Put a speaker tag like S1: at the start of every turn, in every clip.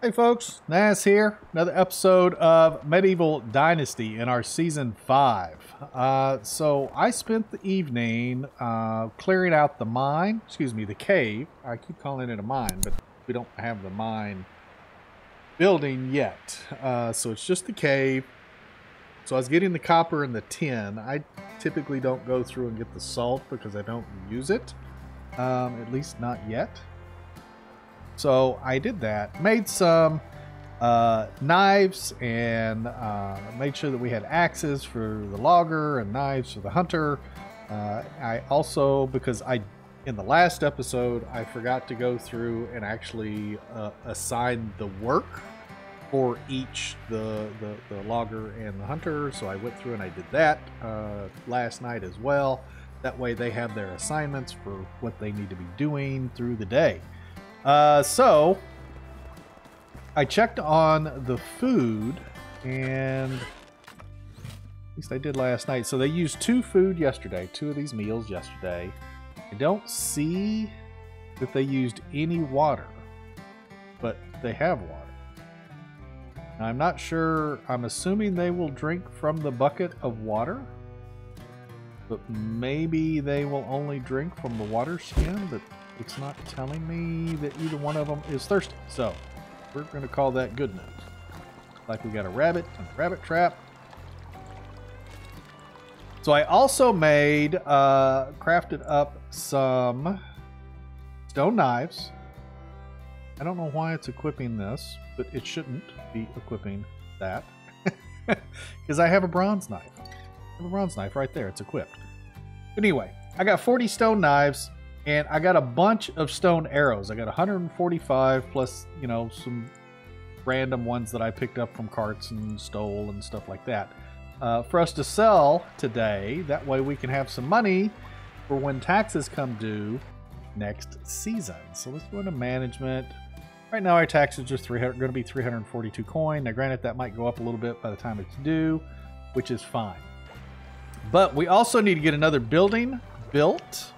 S1: Hey folks, Nas here. Another episode of Medieval Dynasty in our Season 5. So I spent the evening clearing out the mine, the cave. I keep calling it a mine, but we don't have the mine building yet. So it's just the cave. So I was getting the copper and the tin. I typically don't go through and get the salt because I don't use it, at least not yet. So I did that, made some knives, and made sure that we had axes for the logger and knives for the hunter. I also, because in the last episode, I forgot to go through and actually assign the work for each, the logger and the hunter. So I went through and I did that last night as well. That way they have their assignments for what they need to be doing through the day. So I checked on the food, and at least I did last night. So they used two of these meals yesterday. I don't see that they used any water, but they have water. Now, I'm not sure. I'm assuming they will drink from the bucket of water, but maybe they will only drink from the water skin, but it's not telling me that either one of them is thirsty. So we're going to call that good news. Like we got a rabbit and a rabbit trap. So I also made, crafted up some stone knives. I don't know why it's equipping this, but it shouldn't be equipping that. Because I have a bronze knife. I have a bronze knife right there. It's equipped. But anyway, I got 40 stone knives. And I got a bunch of stone arrows. I got 145 plus, some random ones that I picked up from carts and stole and stuff like that. For us to sell today. That way we can have some money for when taxes come due next season. So let's go into management. Right now our taxes are going to be 342 coin. Now granted, that might go up a little bit by the time it's due, which is fine. But we also need to get another building built.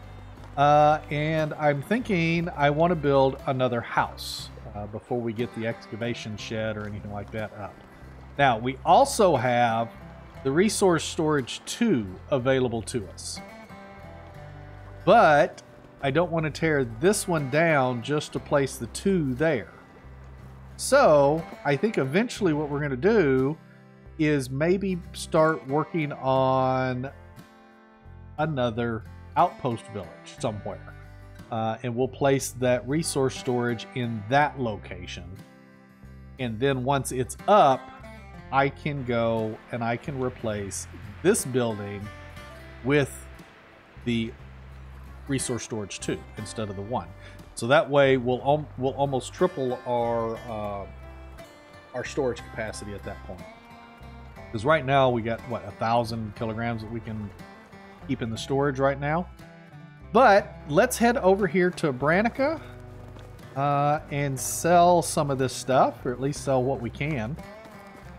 S1: And I'm thinking I want to build another house before we get the excavation shed or anything like that up. Now, we also have the resource storage 2 available to us. But I don't want to tear this one down just to place the 2 there. So I think eventually what we're going to do is maybe start working on another outpost village somewhere, and we'll place that resource storage in that location, and then once it's up, I can go and I can replace this building with the resource storage 2 instead of the 1. So that way we'll almost triple our storage capacity at that point, because right now we got 1,000 kilograms that we can keep in the storage right now. But let's head over here to Branica and sell some of this stuff, or at least sell what we can,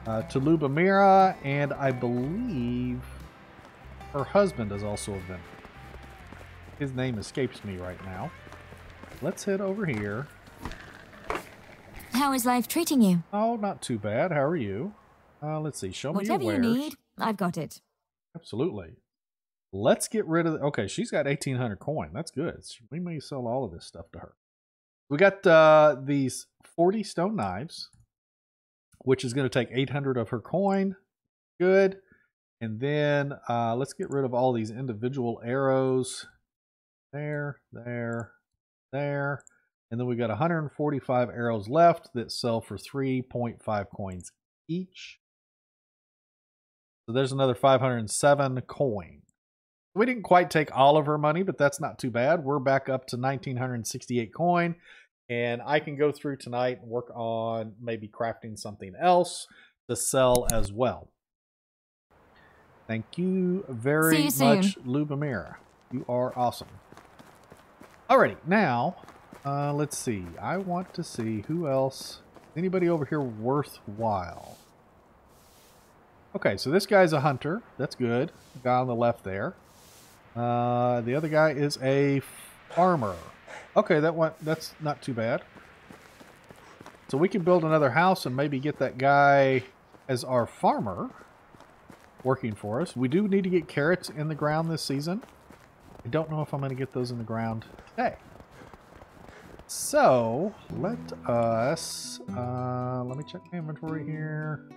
S1: to Lubomira, and I believe her husband is also a vendor. His name escapes me right now. Let's head over here.
S2: How is life treating you?
S1: Oh, not too bad. How are you? Let's see. Show me your wares.
S2: Whatever you need, I've got it.
S1: Absolutely. Let's get rid of... Okay, she's got 1,800 coin. That's good. We may sell all of this stuff to her. We got these 40 stone knives, which is going to take 800 of her coin. Good. And then let's get rid of all these individual arrows. There, there, there. And then we got 145 arrows left that sell for 3.5 coins each. So there's another 507 coin. We didn't quite take all of her money, but that's not too bad. We're back up to 1,968 coin, and I can go through tonight and work on maybe crafting something else to sell as well. Thank you very much, Lubomira. You are awesome. Alrighty, now, let's see. I want to see who else. Anybody over here worthwhile? Okay, so this guy's a hunter. That's good. The guy on the left there. The other guy is a farmer. Okay, that's not too bad. So we can build another house and maybe get that guy as our farmer working for us. We do need to get carrots in the ground this season. I don't know if I'm going to get those in the ground today. So let us, let me check my inventory here.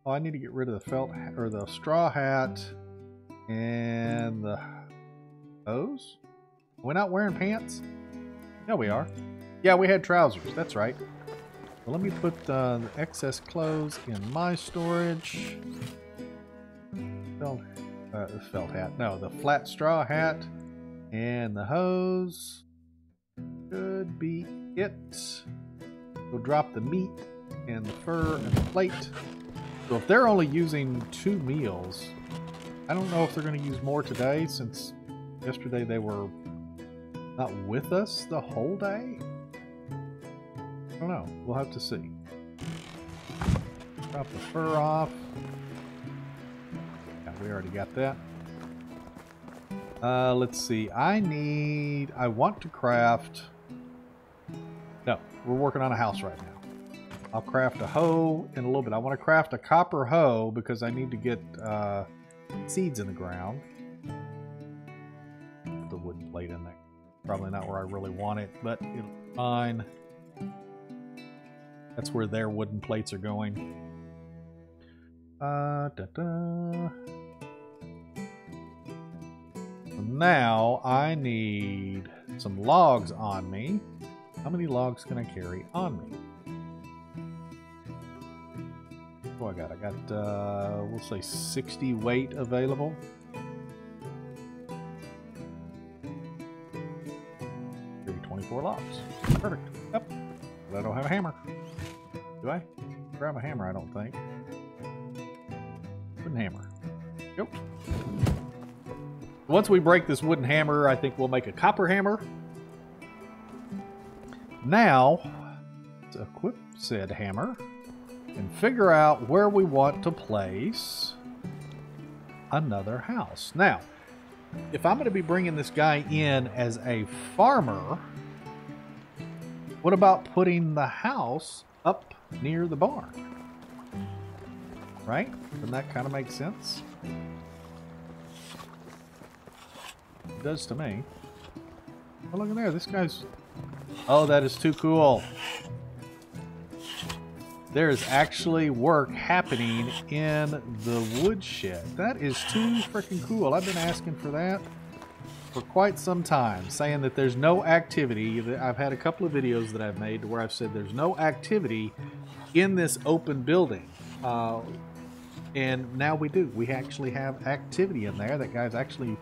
S1: Oh, I need to get rid of the felt or the straw hat and the hose. Are we not wearing pants? No, we are. Yeah, we had trousers. That's right. Well, let me put the excess clothes in my storage. Felt hat. No, the flat straw hat and the hose should be it. We'll drop the meat and the fur and the plate. So if they're only using 2 meals, I don't know if they're going to use more today since yesterday they were not with us the whole day. I don't know. We'll have to see. Drop the fur off. Yeah, we already got that. Let's see. I want to craft... No, we're working on a house right now. I'll craft a hoe in a little bit. I want to craft a copper hoe because I need to get seeds in the ground. Put the wooden plate in there. Probably not where I really want it, but it'll be fine. That's where their wooden plates are going. Now I need some logs on me. How many logs can I carry on me? What do I got? I got, we'll say 60 weight available. Maybe 24 logs. Perfect. Yep. But I don't have a hammer. Do I? Grab a hammer, I don't think. Wooden hammer. Yep. Once we break this wooden hammer, I think we'll make a copper hammer. Now, let's equip said hammer and figure out where we want to place another house. Now, if I'm going to be bringing this guy in as a farmer, what about putting the house up near the barn? Right? Doesn't that kind of make sense? It does to me. Oh, look at there. This guy's... Oh, that is too cool. There is actually work happening in the woodshed. That is too freaking cool. I've been asking for that for quite some time, saying that there's no activity. I've had a couple of videos that I've made where I've said there's no activity in this open building. And now we do. We actually have activity in there. That guy's actually,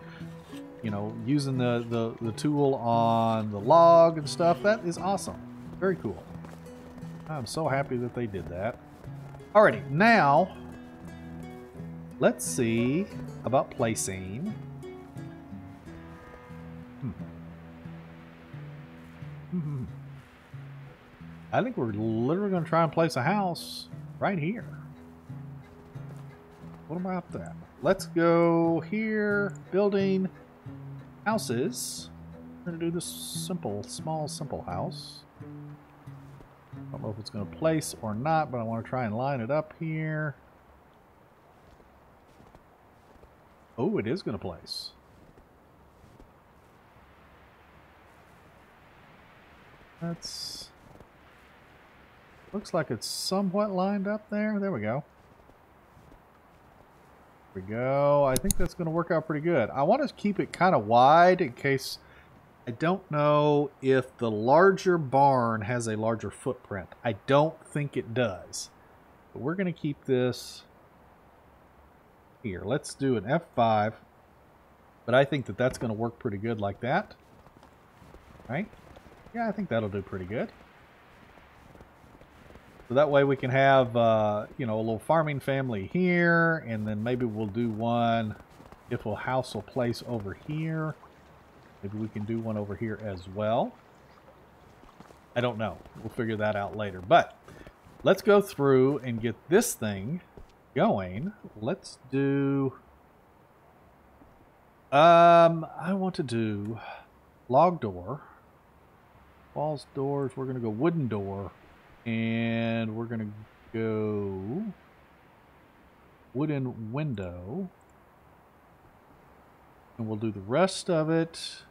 S1: you know, using the tool on the log and stuff. That is awesome. Very cool. I'm so happy that they did that. Alrighty, now let's see about placing. I think we're literally going to try and place a house right here. What about that? Let's go here, building houses. We're going to do this simple, small, simple house. I don't know if it's going to place or not, but I want to try and line it up here. Oh, it is going to place. That's... Looks like it's somewhat lined up there. There we go. There we go. I think that's going to work out pretty good. I want to keep it kind of wide in case... I don't know if the larger barn has a larger footprint. I don't think it does. But we're going to keep this here. Let's do an F5. But I think that that's going to work pretty good like that. Right? Yeah, I think that'll do pretty good. So that way we can have, you know, a little farming family here. And then maybe we'll do one if a house will place over here. Maybe we can do one over here as well. I don't know. We'll figure that out later. But let's go through and get this thing going. Let's do... I want to do log door. Walls, doors, we're going to go wooden door. And we're going to go wooden window. And we'll do the rest of it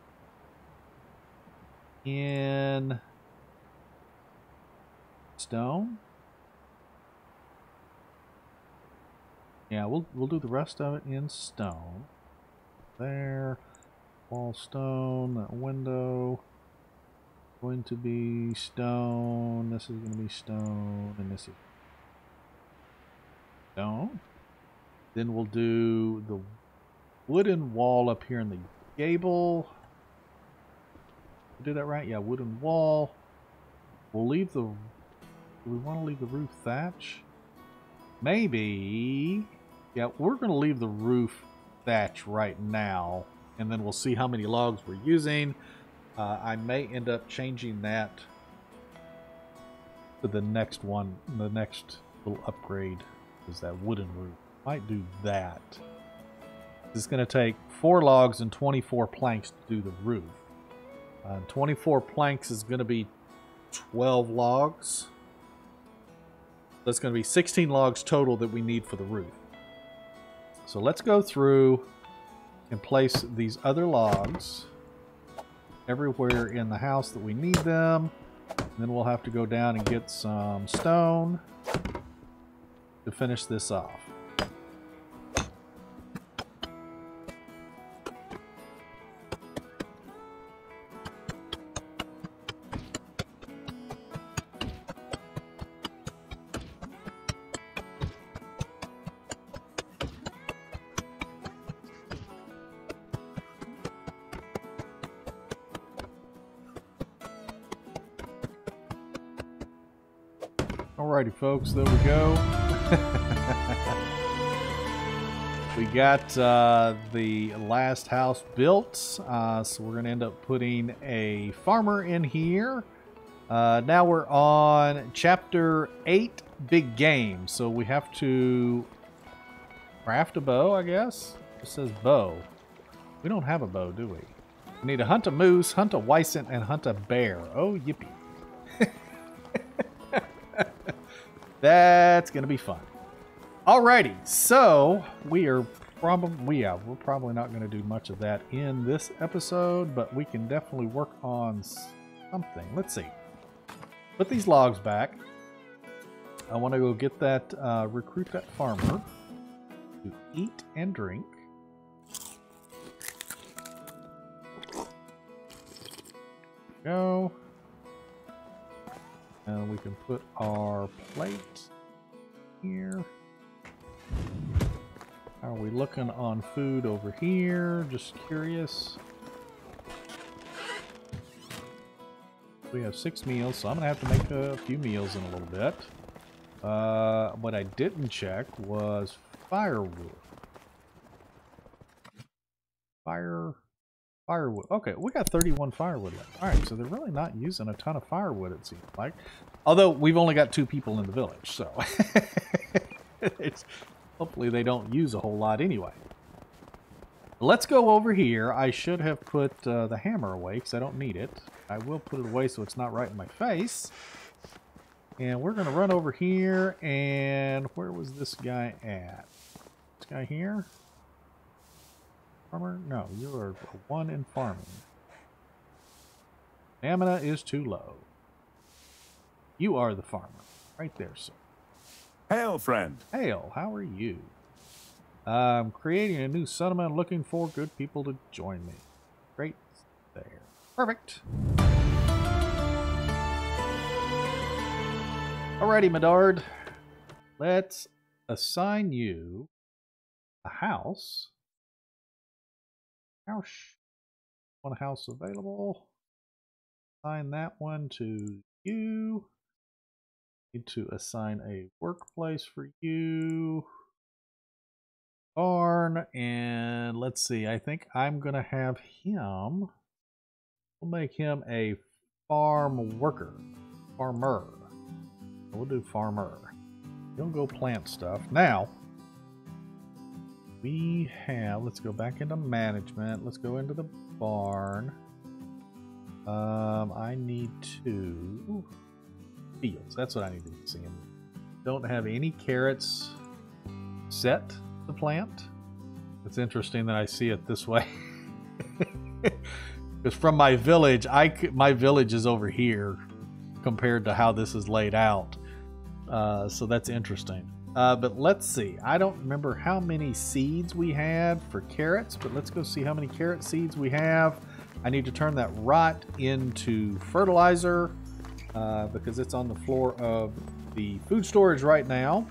S1: in stone. Yeah, we'll do the rest of it in stone. There. Wall stone, that window. Going to be stone. This is going to be stone, and this is stone. Then we'll do the wooden wall up here in the gable. Do that right? Yeah, wooden wall. We'll leave the... Do we want to leave the roof thatch? Maybe. Yeah, we're going to leave the roof thatch right now, and then we'll see how many logs we're using. I may end up changing that to the next one. The next little upgrade is that wooden roof. Might do that. It's going to take 4 logs and 24 planks to do the roof. 24 planks is going to be 12 logs. That's going to be 16 logs total that we need for the roof. So let's go through and place these other logs everywhere in the house that we need them. And then we'll have to go down and get some stone to finish this off. Alrighty, folks, there we go. We got the last house built, so we're going to end up putting a farmer in here. Now we're on Chapter 8, Big Game, so we have to craft a bow, I guess. It says bow. We don't have a bow, do we? We need to hunt a moose, hunt a bison, and hunt a bear. Oh, yippee. That's going to be fun. Alrighty, so we're probably not going to do much of that in this episode, but we can definitely work on something. Let's see. Put these logs back. I want to go get that, recruit that farmer to eat and drink. Go. And we can put our plate here. How are we looking on food over here? Just curious. We have 6 meals, so I'm going to have to make a few meals in a little bit. What I didn't check was firewood. Firewood. Okay, we got 31 firewood left. Alright, so they're really not using a ton of firewood, it seems like. Although, we've only got 2 people in the village, so... hopefully they don't use a whole lot anyway. Let's go over here. I should have put the hammer away, because I don't need it. I will put it away so it's not right in my face. And we're going to run over here, and where was this guy at? This guy here? Farmer? No, you are 1 in farming. Stamina is too low. You are the farmer. Right there, sir.
S3: Hail, friend.
S1: Hail, how are you? I'm creating a new settlement, looking for good people to join me. Great. There. Perfect. Alrighty, Medard. Let's assign you a house. One house available. Assign that one to you. Need to assign a workplace for you. Barn, and let's see. I think I'm gonna have him. We'll make him a farm worker. Farmer. We'll do farmer. He'll go plant stuff. Now, we have, let's go back into management. Let's go into the barn. I need to fields. That's what I need to be seeing. Don't have any carrots set to plant. It's interesting that I see it this way. Because from my village, my village is over here compared to how this is laid out. So that's interesting. But let's see. I don't remember how many seeds we had for carrots, but let's go see how many carrot seeds we have. I need to turn that rot into fertilizer because it's on the floor of the food storage right now.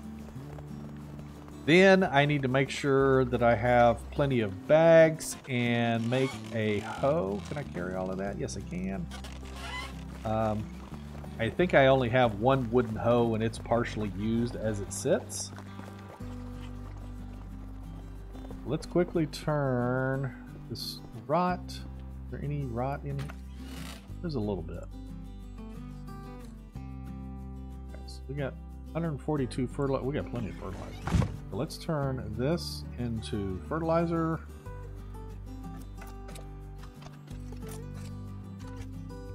S1: Then I need to make sure that I have plenty of bags and make a hoe. Can I carry all of that? Yes, I can. I think I only have one wooden hoe and it's partially used as it sits. Let's quickly turn this rot. Is there any rot in it? There's a little bit. Okay, so we got 142 fertilizer. We got plenty of fertilizer. So let's turn this into fertilizer.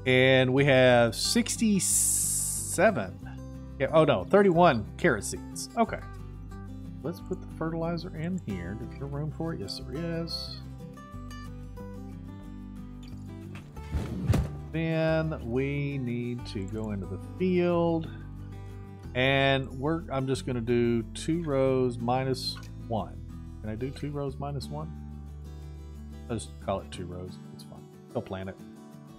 S1: And we have 67. Yeah, oh no, 31 carrot seeds. Okay. Let's put the fertilizer in here. Is there room for it? Yes, there is. Then we need to go into the field. And I'm just going to do 2 rows minus 1. Can I do 2 rows minus 1? I'll just call it 2 rows. It's fine. He'll plant it.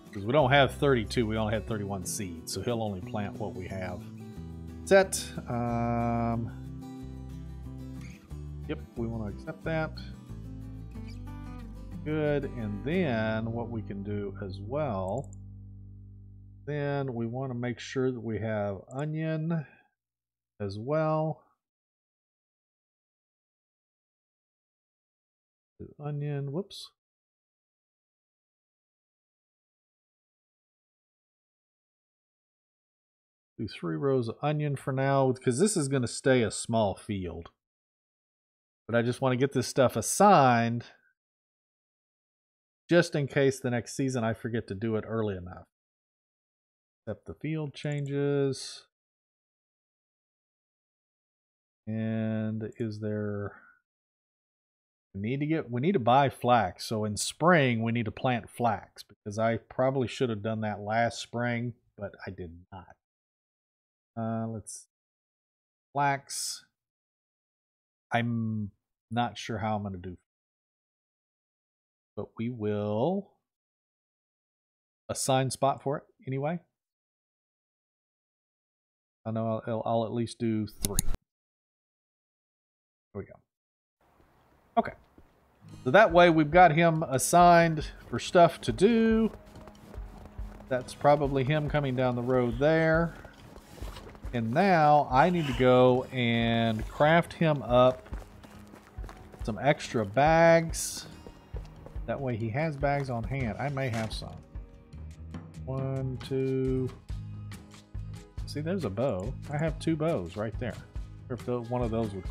S1: Because we don't have 32, we only have 31 seeds. So he'll only plant what we have. Set. Yep, we want to accept that. Good. And then what we can do as well, then we want to make sure that we have onion as well. Onion, whoops. Do 3 rows of onion for now, because this is going to stay a small field. But I just want to get this stuff assigned just in case the next season I forget to do it early enough. Accept the field changes. And is there... We need to buy flax. So in spring, we need to plant flax, because I probably should have done that last spring, but I did not. Let's flax. I'm not sure how I'm going to do, but we will assign spot for it anyway. I know I'll at least do 3. There we go. Okay. So that way we've got him assigned for stuff to do. That's probably him coming down the road there. And now I need to go and craft him up some extra bags. That way he has bags on hand. I may have some. 1, 2. See, there's a bow. I have 2 bows right there. Or if one of those would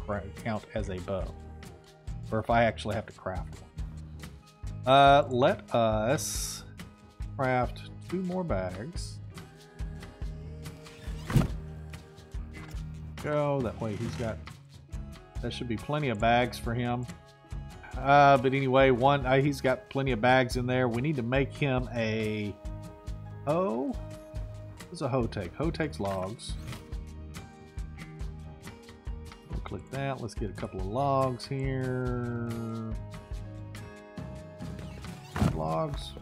S1: count as a bow. Or if I actually have to craft one. Let us craft 2 more bags. Go. That way that should be plenty of bags for him. But anyway, he's got plenty of bags in there. We need to make him a hoe. What does a hoe take? Hoe takes logs. We'll click that. Let's get a couple of logs here. 5 logs.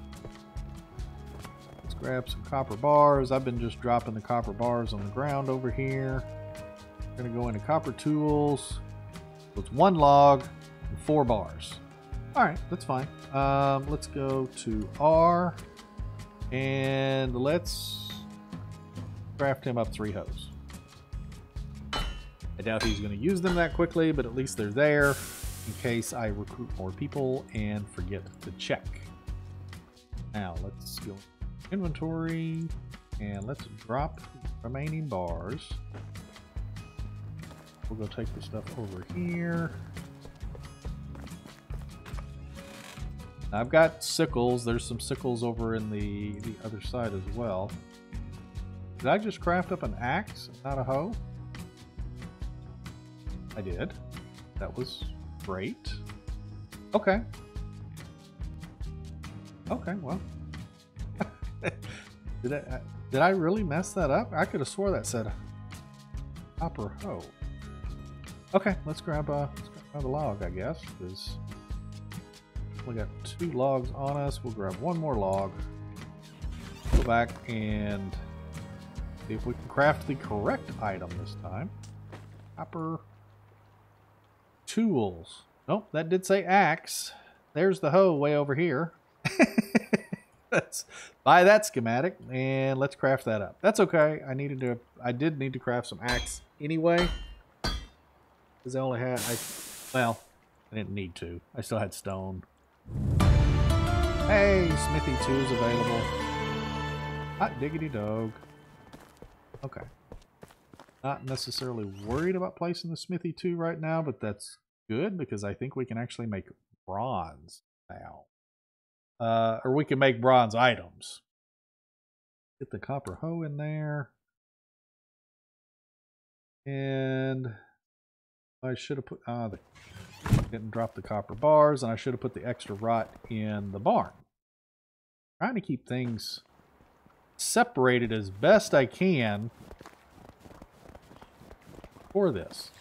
S1: Let's grab some copper bars. I've been just dropping the copper bars on the ground over here. We're going to go into copper tools. So it's 1 log and 4 bars. Alright, that's fine. Let's go to R and let's craft him up 3 hoes. I doubt he's going to use them that quickly, but at least they're there in case I recruit more people and forget to check. Now let's go inventory and let's drop remaining bars. We'll go take the stuff over here. I've got sickles. There's some sickles over in the other side as well. Did I just craft up an axe, not a hoe? I did. That was great. Okay. Okay, well. Did I really mess that up? I could have swore that said copper hoe. Okay, let's grab another log, I guess, because we got 2 logs on us. We'll grab 1 more log. Go back and see if we can craft the correct item this time. Copper tools. Nope, that did say axe. There's the hoe way over here. Let's buy that schematic and let's craft that up. That's okay. I did need to craft some axe anyway. Because I only had, well, I didn't need to. I still had stone. Hey, smithy tools available. Hot diggity dog. Okay. Not necessarily worried about placing the smithy 2 right now, but that's good because I think we can actually make bronze now. Or we can make bronze items. Get the copper hoe in there. And I should have put, didn't drop the copper bars, and I should have put the extra rot in the barn. Trying to keep things separated as best I can for this.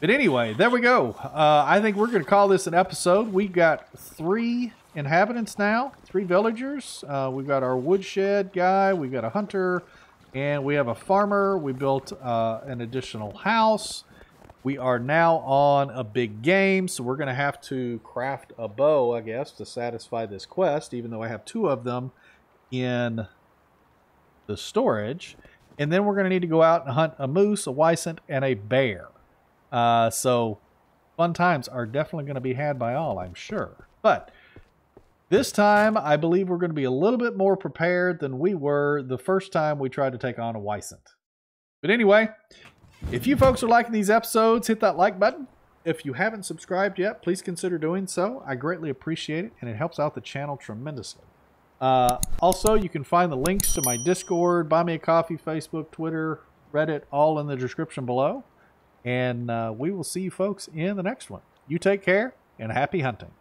S1: But anyway, there we go. I think we're going to call this an episode. We got 3 inhabitants now, 3 villagers. We've got our woodshed guy, we've got a hunter, and we have a farmer. We built an additional house. We are now on a big game, so we're going to have to craft a bow, I guess, to satisfy this quest, even though I have 2 of them in the storage. And then we're going to need to go out and hunt a moose, a wisent, and a bear. So fun times are definitely going to be had by all, I'm sure. But this time, I believe we're going to be a little bit more prepared than we were the first time we tried to take on a wisent. But anyway, if you folks are liking these episodes, hit that like button. If you haven't subscribed yet, please consider doing so. I greatly appreciate it, and it helps out the channel tremendously. Also, you can find the links to my Discord, Buy Me a Coffee, Facebook, Twitter, Reddit, all in the description below. And we will see you folks in the next one. You take care, and happy hunting.